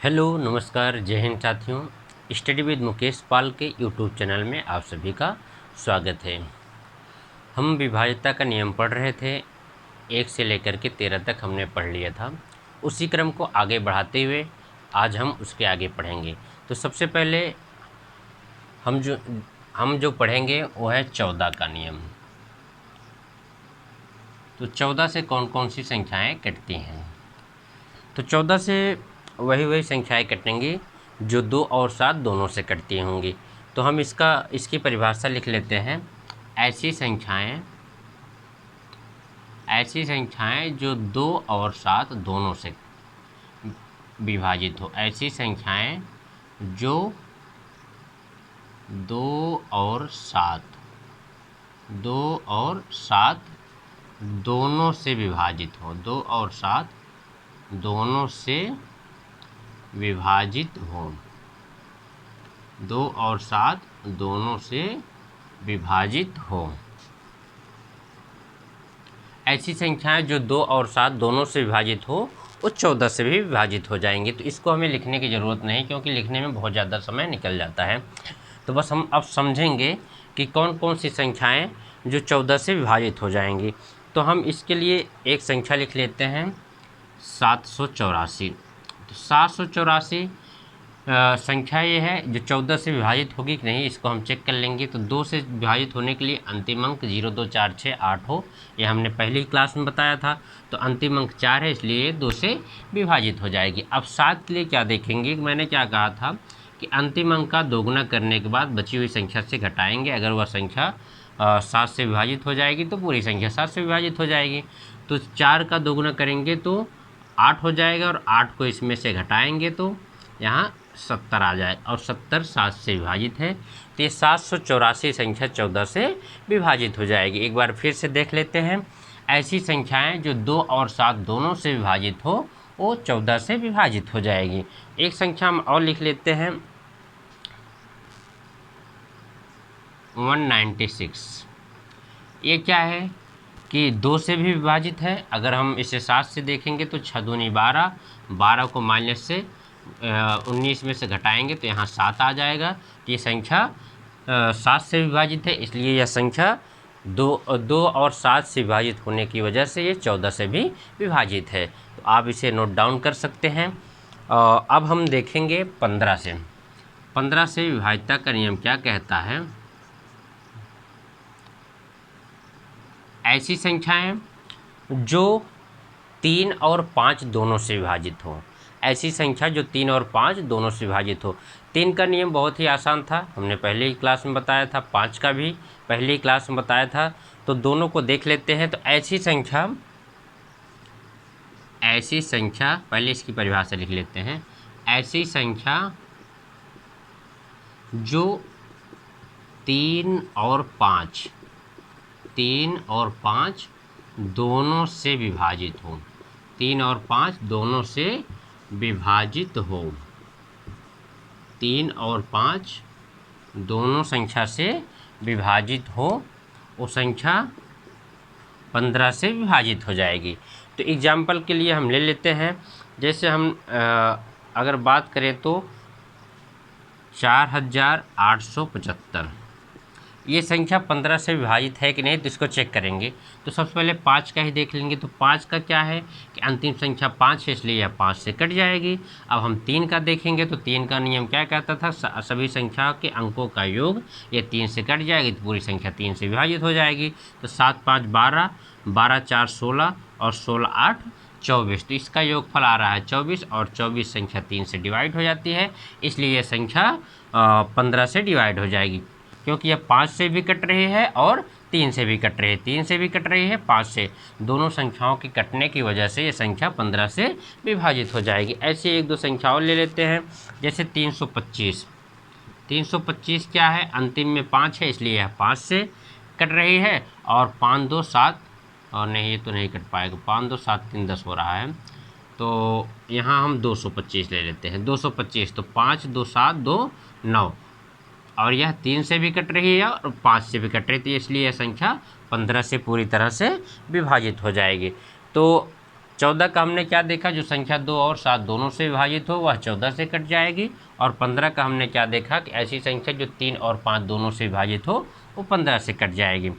Hello नमस्कार जय हिंद साथियों। स्टडी विद मुकेश पाल के यूट्यूब चैनल में आप सभी का स्वागत है। हम विभाज्यता का नियम पढ़ रहे थे, 1 से लेकर के 13 तक हमने पढ़ लिया था। उसी क्रम को आगे बढ़ाते हुए आज हम उसके आगे पढ़ेंगे। तो सबसे पहले हम जो पढ़ेंगे वो है 14 का नियम। तो 14 से कौन कौन सी संख्याएँ कटती हैं? तो 14 से वही संख्याएँ कटेंगी जो 2 और 7 दोनों से कटती होंगी। तो हम इसकी परिभाषा लिख लेते हैं। ऐसी संख्याएँ जो 2 और 7 दोनों से विभाजित हो। ऐसी संख्याएँ जो 2 और 7 दोनों से विभाजित हो। 2 और 7 दोनों से विभाजित हो। 2 और 7 दोनों से विभाजित हो। ऐसी संख्याएं जो 2 और 7 दोनों से विभाजित हो वो 14 से भी विभाजित हो जाएंगी। तो इसको हमें लिखने की ज़रूरत नहीं, क्योंकि लिखने में बहुत ज़्यादा समय निकल जाता है। तो बस हम अब समझेंगे कि कौन कौन सी संख्याएं जो 14 से विभाजित हो जाएंगी। तो हम इसके लिए एक संख्या लिख लेते हैं 784। तो 784 संख्या ये है जो 14 से विभाजित होगी कि नहीं, इसको हम चेक कर लेंगे। तो 2 से विभाजित होने के लिए अंतिम अंक 0 2 4 6 8 हो, यह हमने पहली क्लास में बताया था। तो अंतिम अंक 4 है, इसलिए 2 से विभाजित हो जाएगी। अब 7 के लिए क्या देखेंगे, मैंने क्या कहा था कि अंतिम अंक का दोगुना करने के बाद बची हुई संख्या से घटाएंगे। अगर वह संख्या 7 से विभाजित हो जाएगी तो पूरी संख्या 7 से विभाजित हो जाएगी। तो 4 का दोगुना करेंगे तो 8 हो जाएगा, और 8 को इसमें से घटाएंगे तो यहाँ 70 आ जाए, और 70 7 से विभाजित है। तो ये 784 संख्या 14 से विभाजित हो जाएगी। एक बार फिर से देख लेते हैं। ऐसी संख्याएं जो 2 और 7 दोनों से विभाजित हो वो 14 से विभाजित हो जाएगी। एक संख्या हम और लिख लेते हैं 196। ये क्या है कि 2 से भी विभाजित है। अगर हम इसे 7 से देखेंगे तो 6 दूनी 12, 12 को माइनस से 19 में से घटाएंगे तो यहाँ 7 आ जाएगा। ये संख्या 7 से विभाजित है, इसलिए यह संख्या 2 और 7 से विभाजित होने की वजह से ये 14 से भी विभाजित है। तो आप इसे नोट डाउन कर सकते हैं। अब हम देखेंगे 15 से। 15 से विभाज्यता का नियम क्या कहता है? ऐसी संख्याएं जो 3 और 5 दोनों से विभाजित हो। ऐसी संख्या जो 3 और 5 दोनों से विभाजित हो। 3 का नियम बहुत ही आसान था, हमने पहले ही क्लास में बताया था। 5 का भी पहले ही क्लास में बताया था। तो दोनों को देख लेते हैं। तो ऐसी संख्या पहले इसकी परिभाषा लिख लेते हैं। ऐसी संख्या जो 3 और 5 दोनों से विभाजित हो। 3 और 5 दोनों से विभाजित हो। 3 और 5 दोनों संख्या से विभाजित हो, वो संख्या 15 से विभाजित हो जाएगी। तो एग्जाम्पल के लिए हम ले लेते हैं। जैसे हम अगर बात करें तो 4875, ये संख्या 15 से विभाजित है कि नहीं, तो इसको चेक करेंगे। तो सबसे पहले 5 का ही देख लेंगे। तो 5 का क्या है कि अंतिम संख्या 5 है, इसलिए यह 5 से कट जाएगी। अब हम 3 का देखेंगे। तो 3 का नियम क्या कहता था? सभी संख्याओं के अंकों का योग ये 3 से कट जाएगी, तो पूरी संख्या 3 से विभाजित हो जाएगी। तो 7 5 12, 12 4 16, और 16 8 24। तो इसका योगफल आ रहा है 24, और 24 संख्या 3 से डिवाइड हो जाती है, इसलिए यह संख्या 15 से डिवाइड हो जाएगी। क्योंकि यह 5 से भी कट रही है और 3 से भी कट रही है। 3 से भी कट रही है, 5 से, दोनों संख्याओं के कटने की वजह से ये संख्या 15 से विभाजित हो जाएगी। ऐसे एक दो संख्याओं ले लेते हैं। जैसे 325। 325 क्या है? अंतिम में 5 है, इसलिए यह 5 से कट रही है। और 5 2 7, और नहीं, ये तो नहीं कट पाएगा। 5 2 7 3 10 हो रहा है। तो यहाँ हम 225 ले लेते हैं। 225, तो 5 2 7 2 9, और यह 3 से भी कट रही है और 5 से भी कट रही थी, इसलिए यह संख्या 15 से पूरी तरह से विभाजित हो जाएगी। तो 14 का हमने क्या देखा, जो संख्या 2 और 7 दोनों से विभाजित हो वह 14 से कट जाएगी। और 15 का हमने क्या देखा कि ऐसी संख्या जो 3 और 5 दोनों से विभाजित हो वो 15 से कट जाएगी।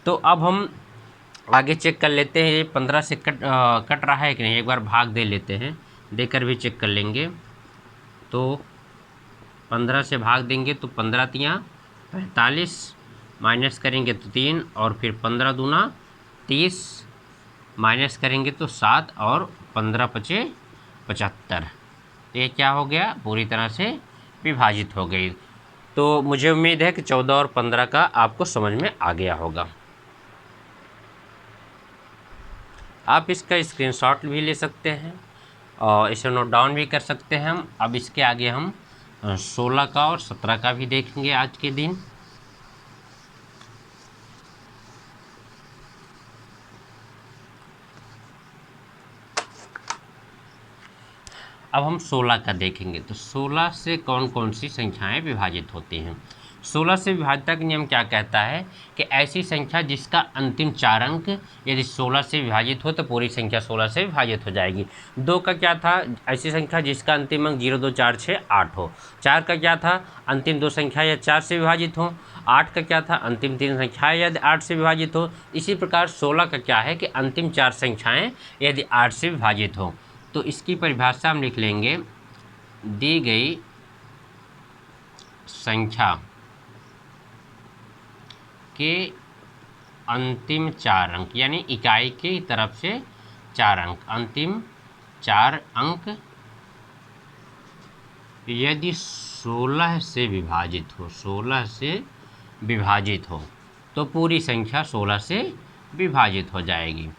तो अब हम आगे चेक कर लेते हैं ये 15 से कट रहा है कि नहीं। एक बार भाग दे लेते हैं, देकर भी चेक कर लेंगे। तो 15 से भाग देंगे तो 15 तियाँ 45, माइनस करेंगे तो 3, और फिर 15 दूना 30, माइनस करेंगे तो 7, और 15 पचे 75। तो ये क्या हो गया, पूरी तरह से विभाजित हो गई। तो मुझे उम्मीद है कि 14 और 15 का आपको समझ में आ गया होगा। आप इसका स्क्रीनशॉट भी ले सकते हैं और इसे नोट डाउन भी कर सकते हैं हम। अब इसके आगे हम 16 का और 17 का भी देखेंगे आज के दिन। अब हम 16 का देखेंगे। तो 16 से कौन कौन सी संख्याएं विभाजित होती हैं। 16 से विभाज्यता का नियम क्या कहता है कि ऐसी संख्या जिसका अंतिम 4 अंक यदि 16 से विभाजित हो तो पूरी संख्या 16 से विभाजित हो जाएगी। 2 का क्या था, ऐसी संख्या जिसका अंतिम अंक 0, 2, 4, 6, 8 हो। 4 का क्या था, अंतिम 2 संख्या या 4 से विभाजित हो। 8 का क्या था, अंतिम 3 संख्याएँ यदि 8 से विभाजित हो। इसी प्रकार 16 का क्या है कि अंतिम 4 संख्याएँ यदि 8 से विभाजित हो। तो इसकी परिभाषा हम लिख लेंगे, दी गई संख्या के अंतिम 4 अंक, यानी इकाई की तरफ से 4 अंक, अंतिम 4 अंक यदि 16 से विभाजित हो, 16 से विभाजित हो तो पूरी संख्या 16 से विभाजित हो जाएगी।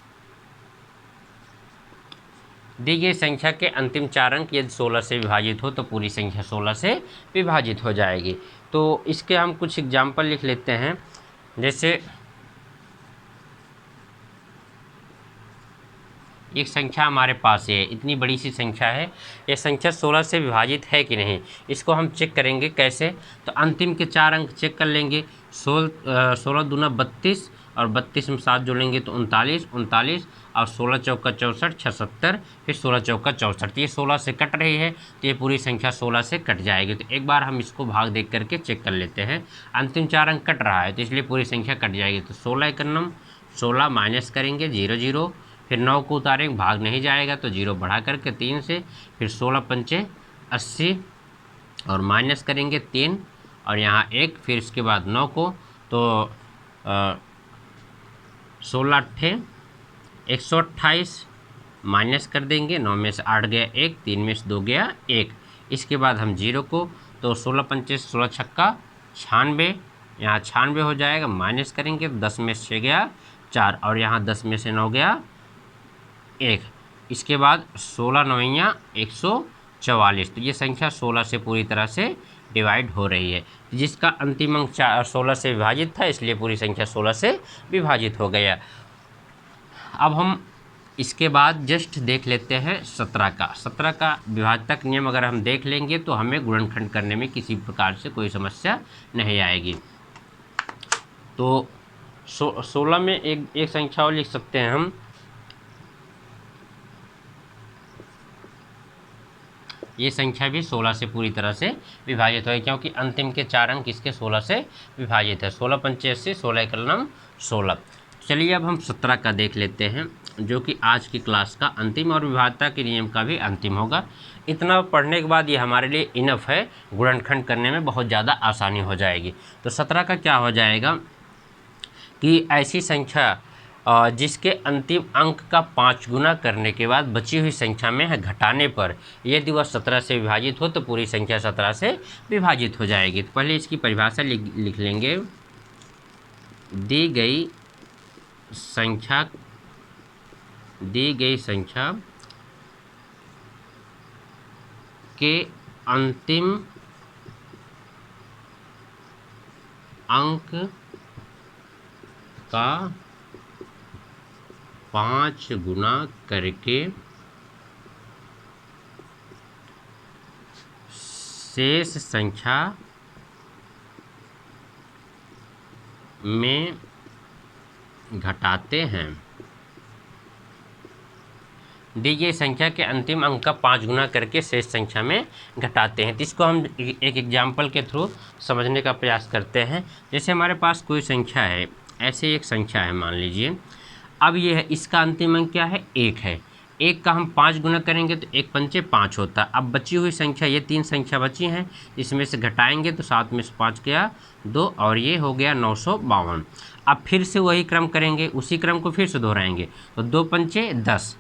दी गई संख्या के अंतिम 4 अंक यदि 16 से विभाजित हो तो पूरी संख्या 16 से विभाजित हो जाएगी। तो इसके हम कुछ एग्जाम्पल लिख लेते हैं। जैसे एक संख्या हमारे पास है, इतनी बड़ी सी संख्या है, ये संख्या 16 से विभाजित है कि नहीं, इसको हम चेक करेंगे। कैसे, तो अंतिम के 4 अंक चेक कर लेंगे। 16 दूना 32, और 32 में 7 जोड़ेंगे तो 39, 39, और 16 चौका 64, 76, फिर 16 चौका 64। तो ये 16 से कट रही है, तो ये पूरी संख्या 16 से कट जाएगी। तो एक बार हम इसको भाग देख करके चेक कर लेते हैं। अंतिम 4 अंक कट रहा है तो इसलिए पूरी संख्या कट जाएगी। तो 16 एकन्नम 16, माइनस करेंगे 0, 0, फिर 9 को उतारेंगे, भाग नहीं जाएगा तो 0 बढ़ा करके 3 से, फिर 16 पंचे 80, और माइनस करेंगे 3, और यहाँ 1, फिर इसके बाद 9 को, तो 16 अट्ठे 128, माइनस कर देंगे, 9 में से 8 गया 1, 3 में से 2 गया 1। इसके बाद हम 0 को, तो 16 पंचे 16 छक्का 96, यहाँ 96 हो जाएगा, माइनस करेंगे 10 में से 6 गया 4, और यहाँ 10 में से 9 गया 1। इसके बाद 16 नवैया 144। तो ये संख्या 16 से पूरी तरह से डिवाइड हो रही है, जिसका अंतिम अंक 16 से विभाजित था, इसलिए पूरी संख्या 16 से विभाजित हो गया। अब हम इसके बाद जस्ट देख लेते हैं 17 का। 17 का विभाज्यता का नियम अगर हम देख लेंगे तो हमें गुणनखंड करने में किसी प्रकार से कोई समस्या नहीं आएगी। तो 16 में एक संख्या और लिख सकते हैं हम, ये संख्या भी 16 से पूरी तरह से विभाजित है, क्योंकि अंतिम के 4 अंक इसके 16 से विभाजित है। 16 पंचे 80, 16 एकलम 16। चलिए अब हम 17 का देख लेते हैं, जो कि आज की क्लास का अंतिम और विभाज्यता के नियम का भी अंतिम होगा। इतना पढ़ने के बाद ये हमारे लिए इनफ है, गुणनखंड करने में बहुत ज़्यादा आसानी हो जाएगी। तो 17 का क्या हो जाएगा कि ऐसी संख्या जिसके अंतिम अंक का 5 गुना करने के बाद बची हुई संख्या में घटाने पर यदि वह 17 से विभाजित हो तो पूरी संख्या 17 से विभाजित हो जाएगी। तो पहले इसकी परिभाषा लिख लेंगे। दी गई संख्या के अंतिम अंक का 5 गुना करके शेष संख्या में घटाते हैं दी गई संख्या के अंतिम अंक का 5 गुना करके शेष संख्या में घटाते हैं। तो इसको हम एक एग्जाम्पल के थ्रू समझने का प्रयास करते हैं। जैसे हमारे पास कोई संख्या है, ऐसे एक संख्या है मान लीजिए, अब ये है, इसका अंतिम अंक क्या है, 1 है। 1 का हम 5 गुना करेंगे तो 1 पंचे 5 होता है। अब बची हुई संख्या, ये 3 संख्या बची हैं, इसमें से घटाएंगे तो 7 में से 5 गया 2 और ये हो गया 952। अब फिर से वही क्रम करेंगे, उसी क्रम को फिर से दोहराएंगे तो 2 पंचे 10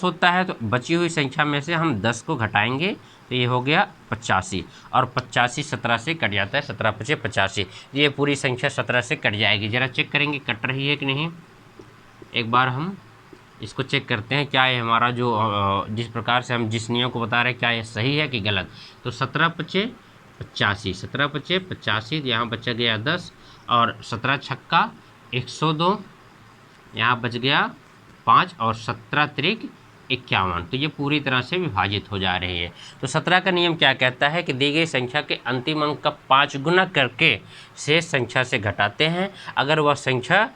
होता है। तो बची हुई संख्या में से हम 10 को घटाएंगे तो ये हो गया 85 और 85 17 से कट जाता है, 17 पचे 85। ये पूरी संख्या 17 से कट जाएगी। ज़रा चेक करेंगे कट रही है कि नहीं। एक बार हम इसको चेक करते हैं, क्या ये हमारा जो जिस प्रकार से हम जिस नियम को बता रहे हैं, क्या ये सही है कि गलत। तो 17 पचे 85, 17 पचे 85, यहाँ बचा गया 10 और 17 छक्का 102, यहाँ बच गया 5 और 17 त्रिक 51। तो ये पूरी तरह से विभाजित हो जा रही है। तो 17 का नियम क्या कहता है कि दी गई संख्या के अंतिम अंक का 5 गुना करके शेष संख्या से घटाते हैं। अगर वह संख्या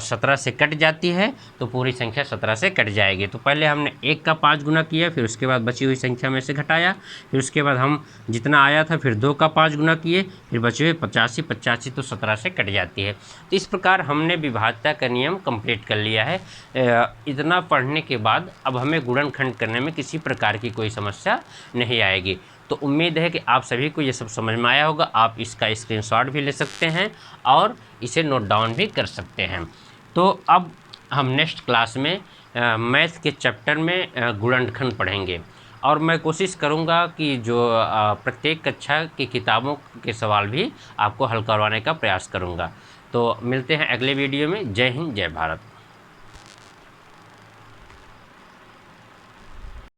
17 से कट जाती है तो पूरी संख्या 17 से कट जाएगी। तो पहले हमने 1 का 5 गुना किया, फिर उसके बाद बची हुई संख्या में से घटाया, फिर उसके बाद हम जितना आया था फिर 2 का 5 गुना किए, फिर बचे हुए 85 तो 17 से कट जाती है। तो इस प्रकार हमने विभाज्यता का नियम कंप्लीट कर लिया है। इतना पढ़ने के बाद अब हमें गुणनखंड करने में किसी प्रकार की कोई समस्या नहीं आएगी। तो उम्मीद है कि आप सभी को ये सब समझ में आया होगा। आप इसका स्क्रीनशॉट भी ले सकते हैं और इसे नोट डाउन भी कर सकते हैं। तो अब हम नेक्स्ट क्लास में मैथ के चैप्टर में गुणनखंड पढ़ेंगे और मैं कोशिश करूँगा कि जो प्रत्येक कक्षा की किताबों के सवाल भी आपको हल करवाने का प्रयास करूँगा। तो मिलते हैं अगले वीडियो में। जय हिंद, जय भारत।